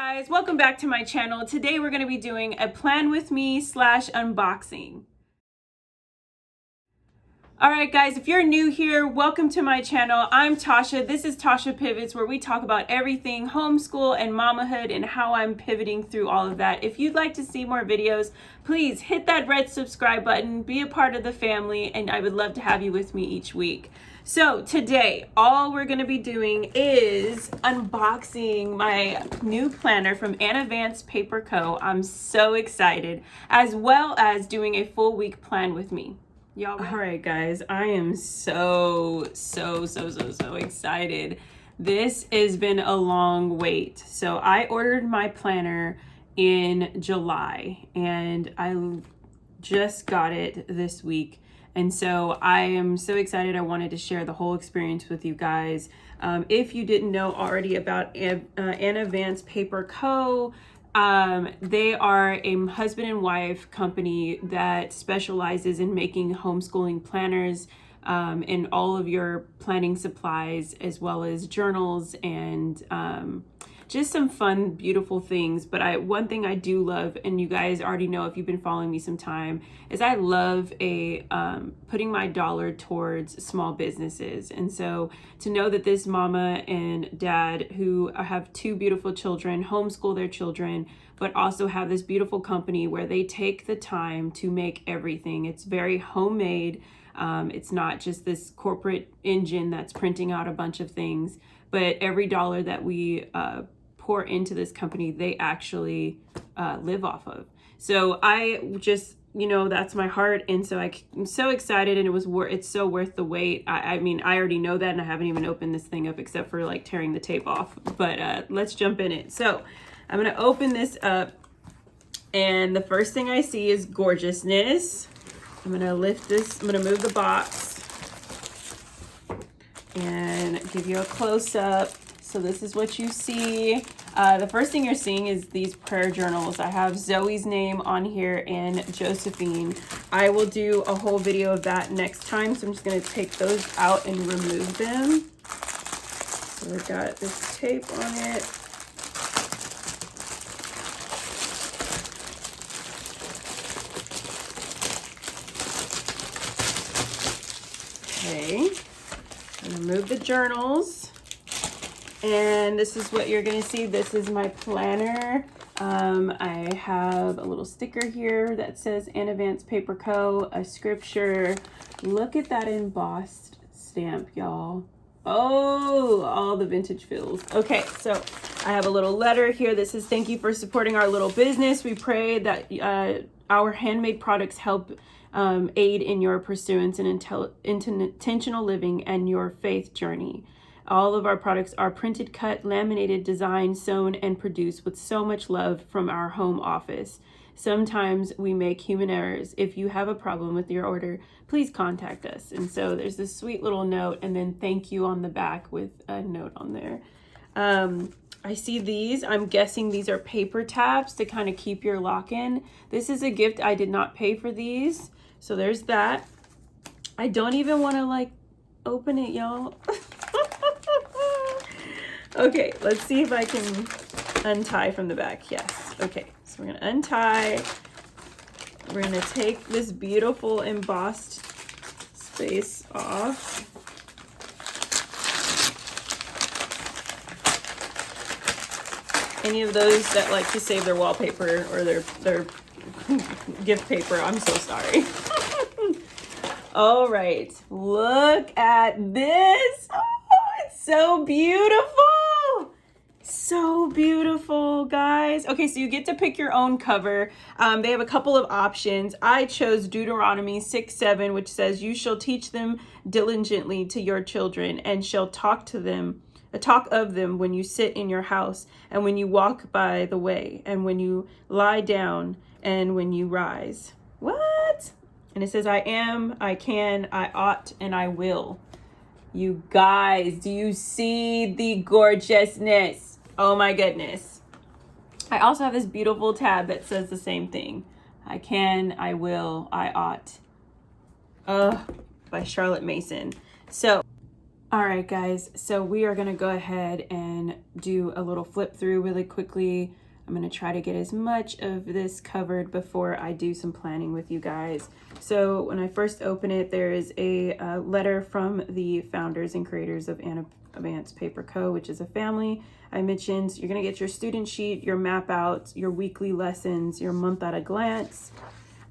Guys, welcome back to my channel. Today we're going to be doing a plan with me / unboxing. Alright guys, if you're new here, welcome to my channel. I'm Tasha. This is Tasha Pivots, where we talk about everything homeschool and mamahood and how I'm pivoting through all of that. If you'd like to see more videos, please hit that red subscribe button, be a part of the family, and I would love to have you with me each week. So today, all we're going to be doing is unboxing my new planner from Advanced Paper Co. I'm so excited, as well as doing a full week plan with me. Y'all ready? All right, guys, I am so excited. This has been a long wait. So I ordered my planner in July and I just got it this week. And so I am so excited. I wanted to share the whole experience with you guys. If you didn't know already about Advanced Paper Co., they are a husband and wife company that specializes in making homeschooling planners and all of your planning supplies, as well as journals and just some fun, beautiful things. But one thing I do love, and you guys already know if you've been following me some time, is I love putting my dollar towards small businesses. And so to know that this mama and dad, who have two beautiful children, homeschool their children, but also have this beautiful company where they take the time to make everything. It's very homemade. It's not just this corporate engine that's printing out a bunch of things, but every dollar that we pour into this company, they actually live off of. So I just, that's my heart. And so I'm so excited, and it's so worth the wait. I mean, I already know that, and I haven't even opened this thing up except for like tearing the tape off, but let's jump in it. So I'm going to open this up, and the first thing I see is gorgeousness. I'm going to lift this, I'm going to move the box and give you a close-up. So this is what you see. The first thing you're seeing is these prayer journals. I have Zoe's name on here and Josephine. I will do a whole video of that next time, so I'm just going to take those out and remove them. So we've got this tape on it. Okay, I'm gonna move the journals, and this is what you're gonna see. This is my planner. I have a little sticker here that says Advanced Paper Co., a scripture. Look at that embossed stamp, y'all. Oh, all the vintage feels. Okay, so I have a little letter here that says, thank you for supporting our little business. We pray that our handmade products help aid in your pursuance and intentional living and your faith journey. All of our products are printed, cut, laminated, designed, sewn, and produced with so much love from our home office. Sometimes we make human errors. If you have a problem with your order, please contact us. And so there's this sweet little note, and then thank you on the back with a note on there. I see these. I'm guessing these are paper tabs to kind of keep your lock in. This is a gift. I did not pay for these. So there's that. I don't even want to like open it, y'all. Okay, let's see if I can untie from the back. Yes. Okay, so we're going to untie. We're going to take this beautiful embossed space off. Any of those that like to save their wallpaper or their gift paper, I'm so sorry. All right, look at this. Oh, it's so beautiful. So beautiful, guys. Okay, so you get to pick your own cover. They have a couple of options. I chose Deuteronomy 6:7, which says, you shall teach them diligently to your children, and shall talk of them when you sit in your house, and when you walk by the way, and when you lie down, and when you rise. What? And it says, I am, I can, I ought, and I will. You guys, do you see the gorgeousness? Oh my goodness. I also have this beautiful tab that says the same thing. I can, I will, I ought. By Charlotte Mason. So All right, guys, so we are going to go ahead and do a little flip through really quickly. I'm going to try to get as much of this covered before I do some planning with you guys. So when I first open it, there is a letter from the founders and creators of Advanced Paper Co., which is a family. I mentioned you're going to get your student sheet, your map out, your weekly lessons, your month at a glance.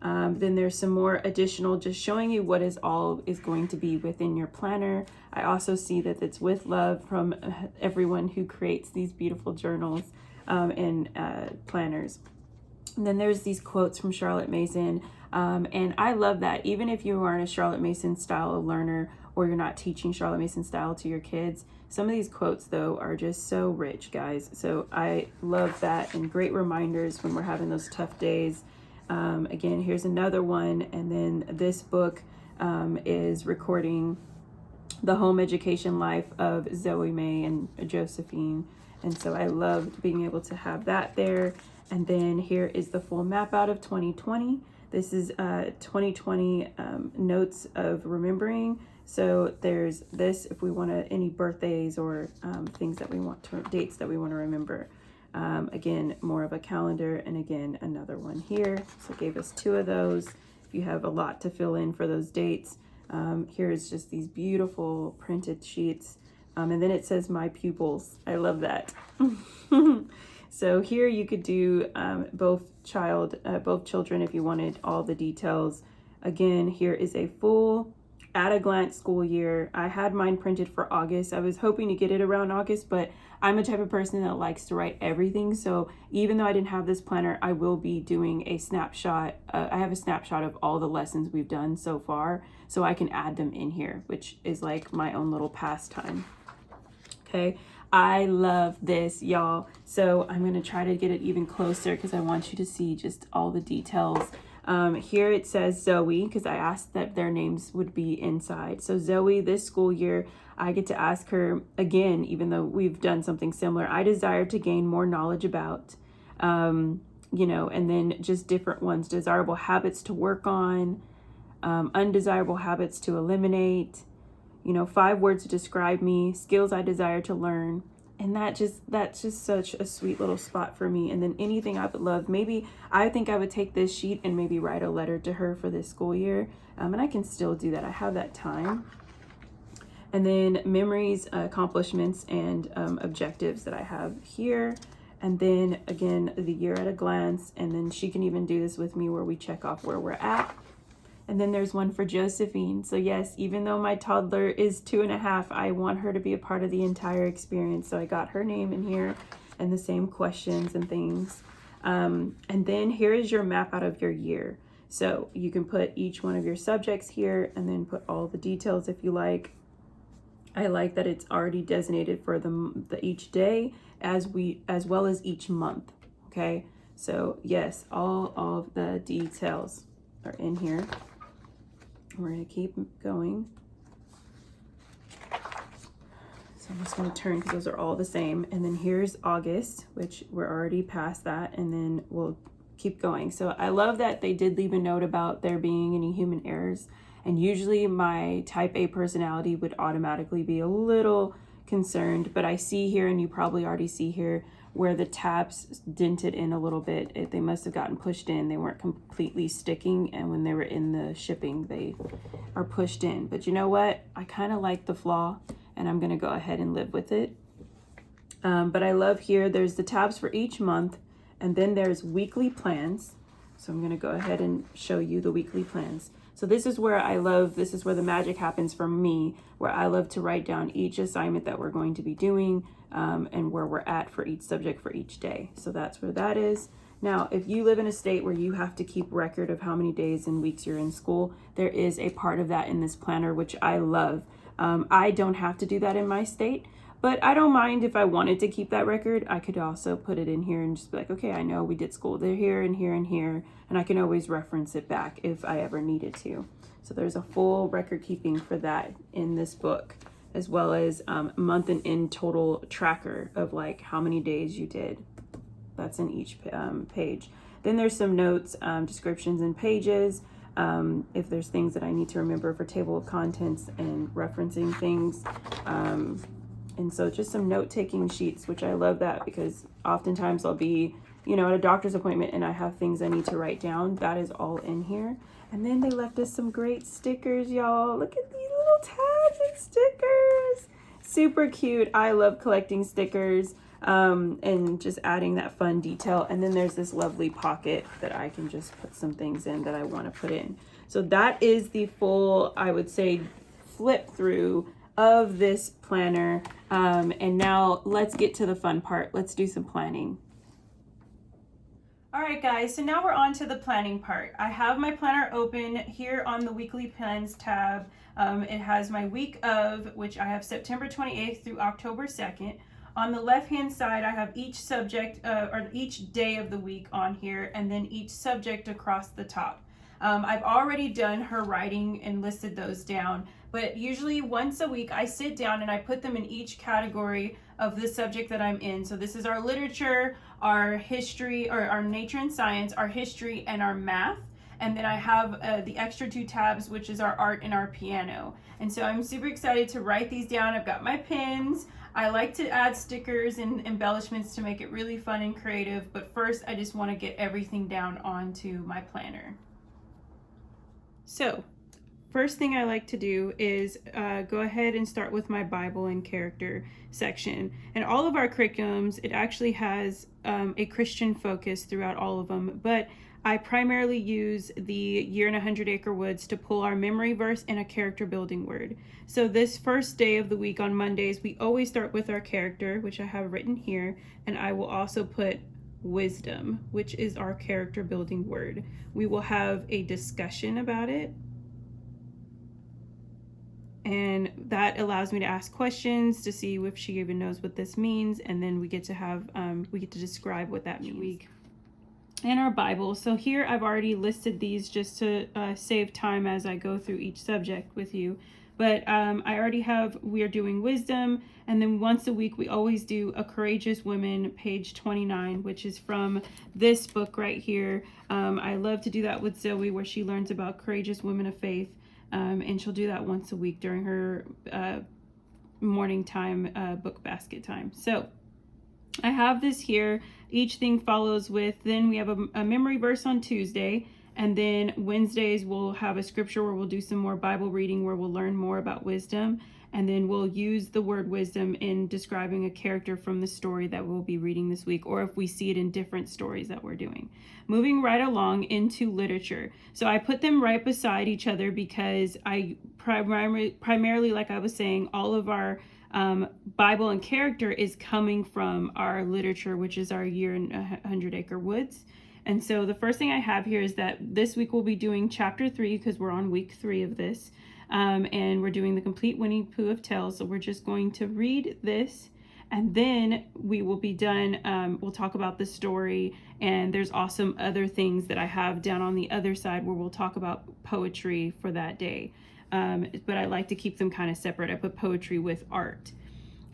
Then there's some more additional just showing you what is going to be within your planner. I also see that it's with love from everyone who creates these beautiful journals and planners. And then there's these quotes from Charlotte Mason. And I love that. Even if you aren't a Charlotte Mason style of learner or you're not teaching Charlotte Mason style to your kids, some of these quotes, though, are just so rich, guys. So I love that, and great reminders when we're having those tough days. Again, here's another one. And then this book is recording the home education life of Zoe May and Josephine. And so I loved being able to have that there. And then here is the full map out of 2020. This is 2020 notes of remembering. So there's this if we want to, any birthdays or things that we want to, dates that we want to remember. Again, more of a calendar, and again, another one here. So it gave us 2 of those. If you have a lot to fill in for those dates, here's just these beautiful printed sheets. And then it says my pupils. I love that. So here you could do both children if you wanted all the details. Again, here is a full at a glance school year. I had mine printed for August. I was hoping to get it around August, but I'm a type of person that likes to write everything. So even though I didn't have this planner, I will be doing a snapshot. I have a snapshot of all the lessons we've done so far, so I can add them in here, which is like my own little pastime. Okay, I love this, y'all. So I'm gonna try to get it even closer because I want you to see just all the details. Here it says Zoe, because I asked that their names would be inside. So Zoe, this school year, I get to ask her again, even though we've done something similar. I desire to gain more knowledge about, and then just different ones. Desirable habits to work on, undesirable habits to eliminate, 5 words to describe me, skills I desire to learn. And that's just such a sweet little spot for me. And then anything I would love, maybe I think I would take this sheet and maybe write a letter to her for this school year. And I can still do that. I have that time. And then memories, accomplishments, and objectives that I have here. And then again, the year at a glance. And then she can even do this with me where we check off where we're at. And then there's one for Josephine. So yes, even though my toddler is 2.5, I want her to be a part of the entire experience. So I got her name in here and the same questions and things. And then here is your map out of your year. So you can put each one of your subjects here and then put all the details if you like. I like that it's already designated for the each day as well as each month. Okay, so yes, all of the details are in here. We're going to keep going. So I'm just going to turn because those are all the same. And then here's August, which we're already past that. And then we'll keep going. So I love that they did leave a note about there being any human errors. And usually my type A personality would automatically be a little concerned. But I see here, and you probably already see here, where the tabs dented in a little bit. They must have gotten pushed in. They weren't completely sticking, and when they were in the shipping, they are pushed in. But you know what? I kind of like the flaw, and I'm going to go ahead and live with it. But I love here, there's the tabs for each month, and then there's weekly plans. So I'm going to go ahead and show you the weekly plans. So this is where the magic happens for me, where I love to write down each assignment that we're going to be doing, and where we're at for each subject for each day. So that's where that is. Now, if you live in a state where you have to keep record of how many days and weeks you're in school, there is a part of that in this planner, which I love. I don't have to do that in my state, but I don't mind if I wanted to keep that record. I could also put it in here and just be like, okay, I know we did school there, here and here and here, and I can always reference it back if I ever needed to. So there's a full record keeping for that in this book, as well as month and end total tracker of like how many days you did. That's in each page. Then there's some notes, descriptions, and pages. if there's things that I need to remember for table of contents and referencing things. And so just some note-taking sheets, which I love that because oftentimes I'll be, at a doctor's appointment and I have things I need to write down. That is all in here. And then they left us some great stickers, y'all. Look at these little tabs and stickers. Super cute. I love collecting stickers and just adding that fun detail. And then there's this lovely pocket that I can just put some things in that I want to put in. So that is the full, I would say, flip through of this planner. And now let's get to the fun part. Let's do some planning. All right, guys, so now we're on to the planning part. I have my planner open here on the weekly plans tab. It has my week of, which I have September 28th through October 2nd. On the left-hand side, I have each subject or each day of the week on here, and then each subject across the top. I've already done her writing and listed those down, but usually once a week I sit down and I put them in each category of the subject that I'm in. So this is our literature, our history, or our nature and science, our history, and our math. And then I have the extra 2 tabs, which is our art and our piano. And so I'm super excited to write these down. I've got my pens. I like to add stickers and embellishments to make it really fun and creative. But first, I just want to get everything down onto my planner. So first thing I like to do is go ahead and start with my Bible and character section. And all of our curriculums, it actually has a Christian focus throughout all of them, but I primarily use the Year in a 100-Acre Woods to pull our memory verse and a character building word. So this first day of the week on Mondays, we always start with our character, which I have written here, and I will also put wisdom, which is our character building word. We will have a discussion about it, and that allows me to ask questions to see if she even knows what this means, and then we get to describe what that means. And our Bible. So here I've already listed these just to save time as I go through each subject with you. But I already have, we are doing wisdom, and then once a week we always do a courageous woman, page 29, which is from this book right here. I love to do that with Zoe, where she learns about courageous women of faith, and she'll do that once a week during her morning time, book basket time. So I have this here. Each thing follows with, then we have a memory verse on Tuesday, and then Wednesdays we'll have a scripture where we'll do some more Bible reading where we'll learn more about wisdom, and then we'll use the word wisdom in describing a character from the story that we'll be reading this week, or if we see it in different stories that we're doing. Moving right along into literature. So I put them right beside each other because I primarily, like I was saying, all of our Bible and character is coming from our literature, which is our Year in a 100-Acre Woods. And so the first thing I have here is that this week we'll be doing chapter 3 because we're on week 3 of this. And we're doing the complete Winnie Pooh of Tales. So we're just going to read this, and then we will be done. We'll talk about the story, and there's also other things that I have down on the other side where we'll talk about poetry for that day. But I like to keep them kind of separate. I put poetry with art.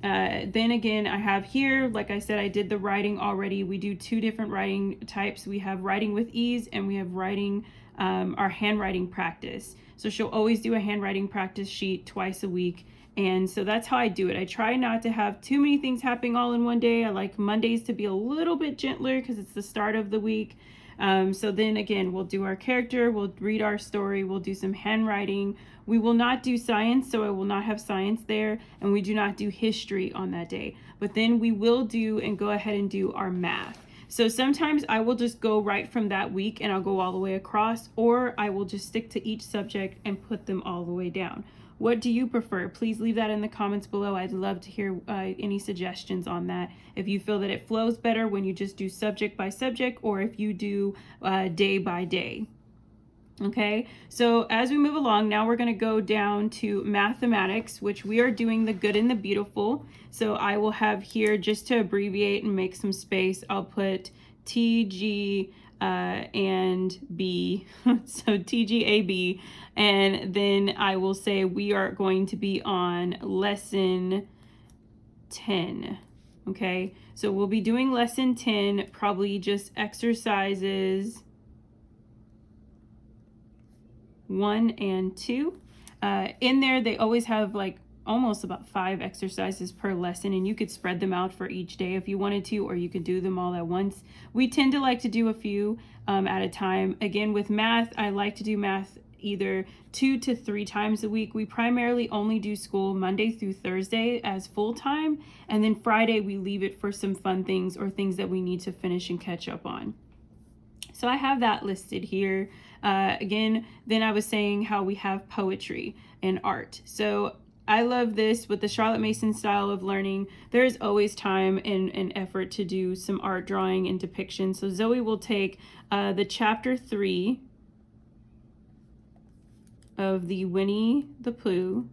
Then again, I have here, like I said, I did the writing already. We do 2 different writing types. We have writing with ease, and we have writing, our handwriting practice. So she'll always do a handwriting practice sheet twice a week. And so that's how I do it. I try not to have too many things happening all in one day. I like Mondays to be a little bit gentler because it's the start of the week. So then again, we'll do our character, we'll read our story, we'll do some handwriting. We will not do science, so I will not have science there, and we do not do history on that day. But then we will do and go ahead and do our math. So sometimes I will just go right from that week and I'll go all the way across, or I will just stick to each subject and put them all the way down. What do you prefer? Please leave that in the comments below. I'd love to hear any suggestions on that. If you feel that it flows better when you just do subject by subject, or if you do day by day. Okay, so as we move along, now we're going to go down to mathematics, which we are doing the good and the beautiful. So I will have here, just to abbreviate and make some space, I'll put TG and B, so TGAB, and then I will say we are going to be on lesson 10. Okay, so we'll be doing lesson 10, probably just exercises 1 and 2. In there, they always have like almost about 5 exercises per lesson, and you could spread them out for each day if you wanted to, or you could do them all at once. We tend to like to do a few at a time. Again, with math, I like to do math either 2 to 3 times a week. We primarily only do school Monday through Thursday as full time, and then Friday we leave it for some fun things or things that we need to finish and catch up on. So I have that listed here. Again, then I was saying how we have poetry and art. So I love this with the Charlotte Mason style of learning. There is always time and effort to do some art drawing and depiction. So Zoe will take the chapter 3 of the Winnie the Pooh,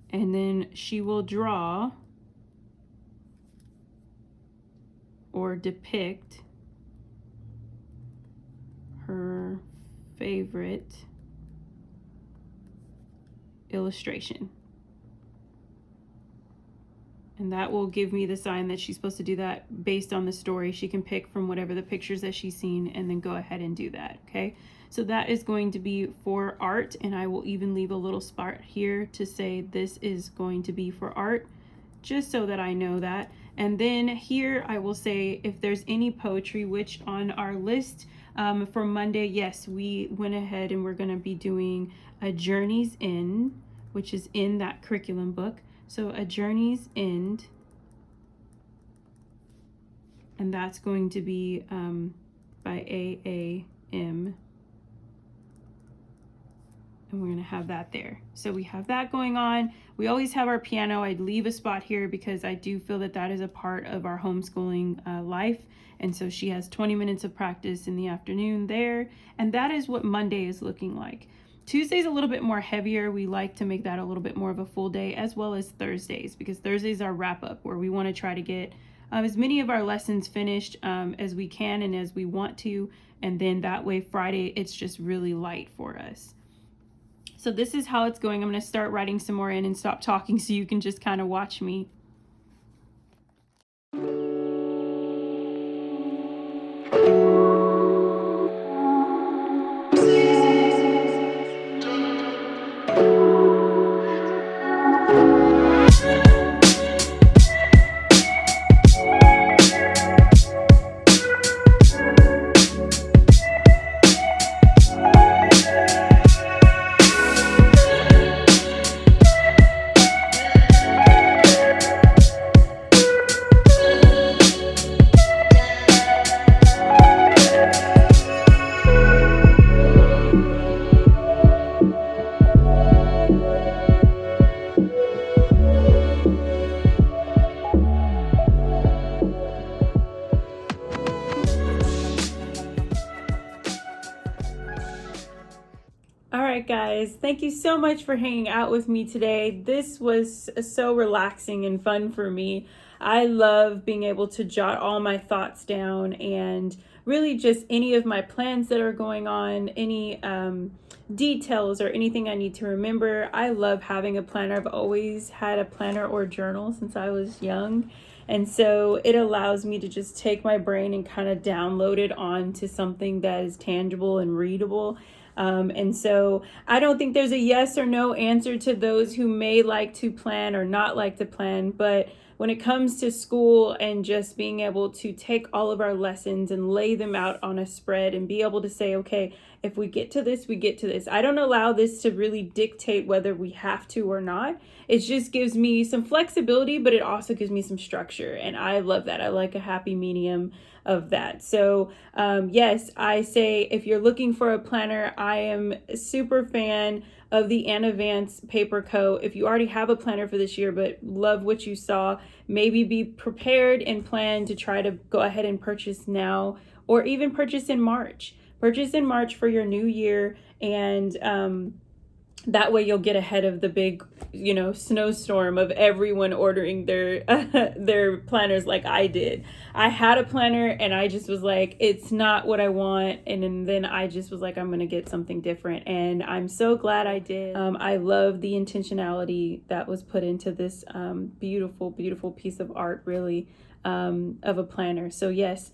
and then she will draw or depict her favorite illustration. And that will give me the sign that she's supposed to do that based on the story. She can pick from whatever the pictures that she's seen and then go ahead and do that, okay? So that is going to be for art, and I will even leave a little spot here to say this is going to be for art, just so that I know that. And then here I will say if there's any poetry, which on our list for Monday, yes, we went ahead and we're gonna be doing A Journey's End, which is in that curriculum book. So A Journey's End, and that's going to be by A.A.M. And we're gonna have that there. So we have that going on. We always have our piano. I'd leave a spot here because I do feel that that is a part of our homeschooling life. And so she has 20 minutes of practice in the afternoon there. And that is what Monday is looking like. Tuesday's a little bit more heavier. We like to make that a little bit more of a full day, as well as Thursdays, because Thursdays are wrap up where we want to try to get as many of our lessons finished as we can and as we want to. And then that way Friday, it's just really light for us. So this is how it's going. I'm going to start writing some more in and stop talking so you can just kind of watch me. Guys, thank you so much for hanging out with me today. This was so relaxing and fun for me. I love being able to jot all my thoughts down and really just any of my plans that are going on, any details or anything I need to remember. I love having a planner. I've always had a planner or journal since I was young. And so it allows me to just take my brain and kind of download it onto something that is tangible and readable. And so I don't think there's a yes or no answer to those who may like to plan or not like to plan. But when it comes to school and just being able to take all of our lessons and lay them out on a spread and be able to say, okay, if we get to this, we get to this. I don't allow this to really dictate whether we have to or not. It just gives me some flexibility, but it also gives me some structure. And I love that. I like a happy medium of that. So yes, I say if you're looking for a planner, I am a super fan of the Anna Vance Paper Co. If you already have a planner for this year but love what you saw, maybe be prepared and plan to try to go ahead and purchase now, or even purchase in March. Purchase in March for your new year, and that way you'll get ahead of the big, snowstorm of everyone ordering their their planners like I did. I had a planner and I just was like, it's not what I want. And then I just was like, I'm going to get something different. And I'm so glad I did. I love the intentionality that was put into this beautiful, beautiful piece of art, really, of a planner. So yes,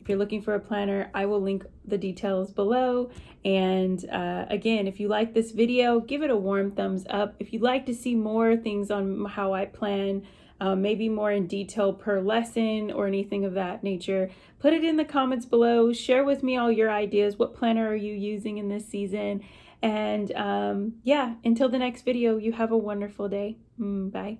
If you're looking for a planner, I will link the details below. And again, if you like this video, give it a warm thumbs up. If you'd like to see more things on how I plan, maybe more in detail per lesson or anything of that nature, put it in the comments below. Share with me all your ideas. What planner are you using in this season? And yeah, until the next video, you have a wonderful day. Bye.